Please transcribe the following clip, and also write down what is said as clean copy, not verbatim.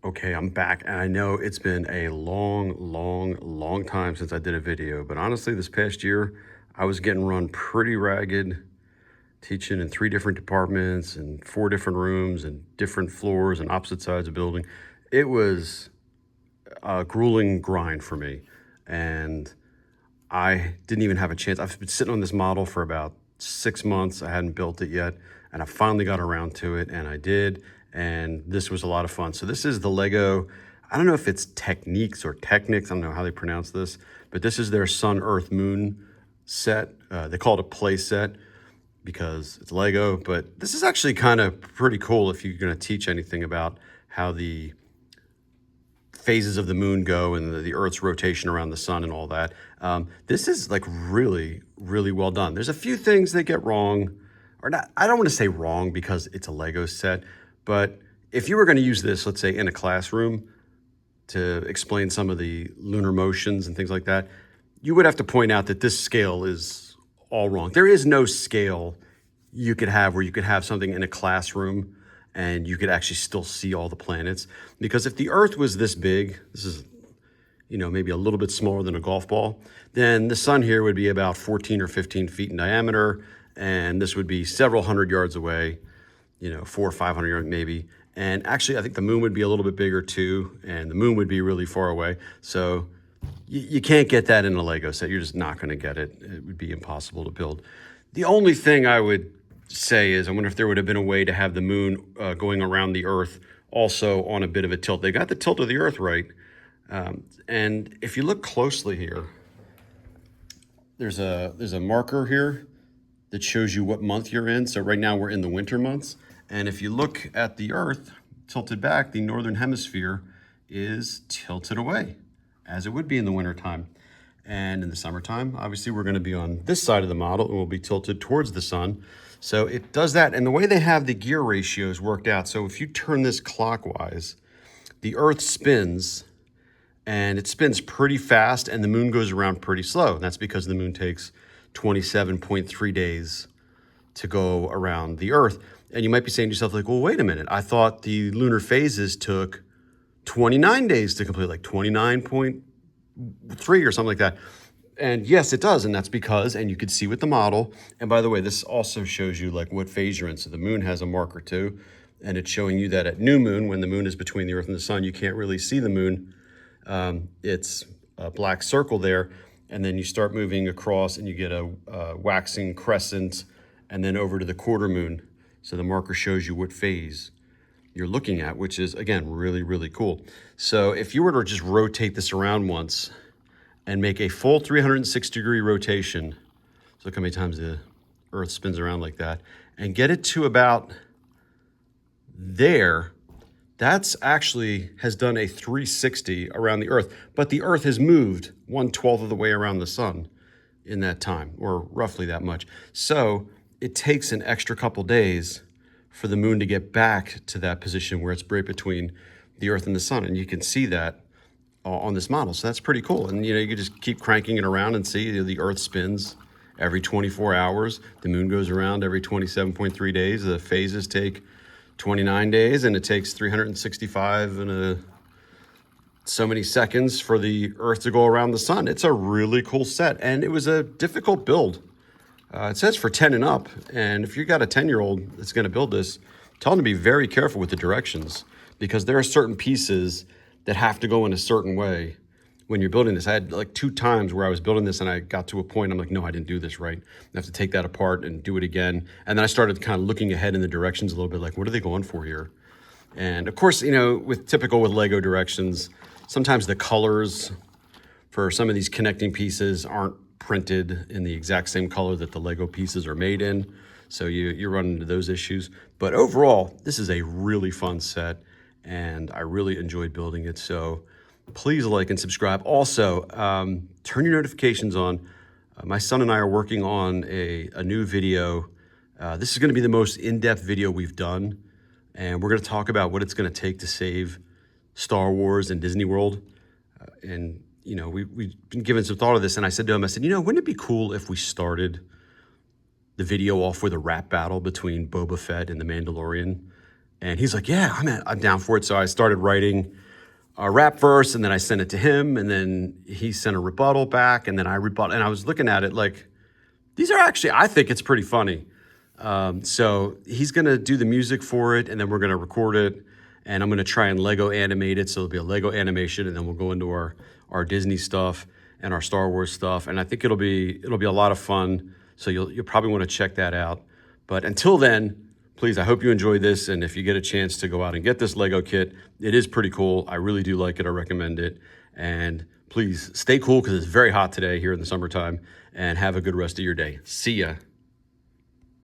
Okay, I'm back, and I know it's been a long time since I did a video, but honestly, this past year, I was getting run pretty ragged, teaching in 3 different departments and 4 different rooms and different floors and opposite sides of the building. It was a grueling grind for me, and I didn't even have a chance. I've been sitting on this model for about 6 months. I hadn't built it yet, and I finally got around to it, and I did. And this was a lot of fun. So this is the Lego. I don't know if it's Techniques or Technics. I don't know how they pronounce this, but this is their Sun, Earth, Moon set. They call it a play set because it's Lego, but this is actually kind of pretty cool if you're going to teach anything about how the phases of the moon go and the Earth's rotation around the sun and all that. This is like really well done. There's a few things they get wrong, or not. I don't want to say wrong because it's a Lego set, but if you were going to use this, let's say in a classroom to explain some of the lunar motions and things like that, you would have to point out that this scale is all wrong. There is no scale you could have where you could have something in a classroom and you could actually still see all the planets. Because if the Earth was this big, this is, maybe a little bit smaller than a golf ball, then the sun here would be about 14 or 15 feet in diameter, and this would be several hundred yards away, 400 or 500 yards maybe. And actually, I think the moon would be a little bit bigger too, and the moon would be really far away. So you can't get that in a Lego set. You're just not going to get it. It would be impossible to build. The only thing I would say is, I wonder if there would have been a way to have the moon going around the Earth also on a bit of a tilt. They got the tilt of the Earth right. And if you look closely here, there's a marker here that shows you what month you're in. So right now we're in the winter months. And if you look at the Earth tilted back, the northern hemisphere is tilted away, as it would be in the wintertime. And in the summertime, obviously, we're going to be on this side of the model and we'll be tilted towards the sun. So it does that. And the way they have the gear ratios worked out, so if you turn this clockwise, the Earth spins, and it spins pretty fast, and the moon goes around pretty slow. And that's because the moon takes 27.3 days to go around the Earth. And you might be saying to yourself, like, well, wait a minute. I thought the lunar phases took 29 days to complete, like 29.3 or something like that. And yes, it does. And that's because, and you could see with the model, and by the way, this also shows you like what phase you're in. So the moon has a marker too, and it's showing you that at new moon, when the moon is between the Earth and the sun, you can't really see the moon. It's a black circle there, and then you start moving across and you get a waxing crescent and then over to the quarter moon. So the marker shows you what phase you're looking at, which is, again, really cool. So if you were to just rotate this around once and make a full 360-degree rotation, so look how many times the Earth spins around like that, and get it to about there, that's actually has done a 360 around the Earth, but the Earth has moved 1/12 of the way around the sun in that time, or roughly that much. So it takes an extra couple days for the moon to get back to that position where it's right between the Earth and the sun. And you can see that on this model. So that's pretty cool. And you can just keep cranking it around and see the Earth spins every 24 hours. The moon goes around every 27.3 days. The phases take 29 days, and it takes 365 and so many seconds for the Earth to go around the sun. It's a really cool set, and it was a difficult build. It says for 10 and up, and if you got a 10-year-old that's going to build this, tell them to be very careful with the directions, because there are certain pieces that have to go in a certain way when you're building this. I had like 2 times where I was building this and I got to a point, I'm like, no, I didn't do this right. I have to take that apart and do it again. And then I started kind of looking ahead in the directions a little bit, like, what are they going for here? And of course, with Lego directions, sometimes the colors for some of these connecting pieces aren't printed in the exact same color that the Lego pieces are made in. So you run into those issues. But overall, this is a really fun set, and I really enjoyed building it. So please like and subscribe. Also, turn your notifications on. My son and I are working on a new video. This is going to be the most in-depth video we've done, and we're going to talk about what it's going to take to save Star Wars and Disney World. We've been giving some thought of this, and I said to him, wouldn't it be cool if we started the video off with a rap battle between Boba Fett and the Mandalorian? And he's like, yeah, I'm down for it. So I started writing a rap verse, and then I sent it to him, and then he sent a rebuttal back, and then I rebutted. And I was looking at it like, these are actually, I think it's pretty funny. So he's gonna do the music for it, and then we're gonna record it, and I'm gonna try and Lego animate it. So it'll be a Lego animation, and then we'll go into our Disney stuff and our Star Wars stuff. And I think it'll be a lot of fun. So you'll probably want to check that out. But until then, please, I hope you enjoyed this. And if you get a chance to go out and get this Lego kit, it is pretty cool. I really do like it. I recommend it. And please stay cool because it's very hot today here in the summertime. And have a good rest of your day. See ya.